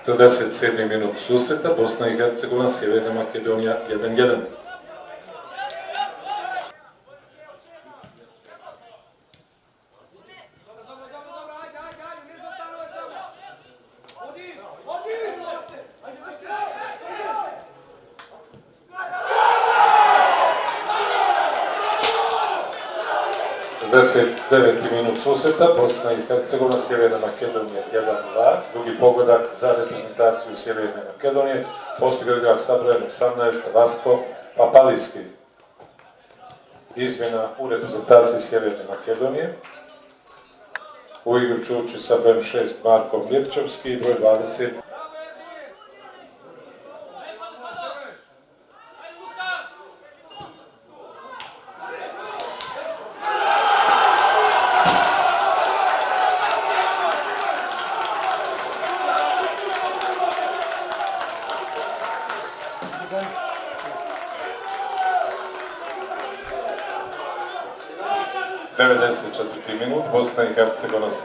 27. minut susreta, Bosna i Hercegovina, Sjeverna Makedonija 1:1. Devet minut susreta, Bosna i Hercegovina, Sjeverna Makedonija 1:2. Drugi pogodak za reprezentaciju Sjeverne Makedonije. Postigao ga sa brojem 18 Vasko Papalijski. Izmjena u reprezentaciji Sjeverne Makedonije. U igru će ući sa brojem 6 Marko Mirčevski i broj 20. Minut, Bosna i Hercegovina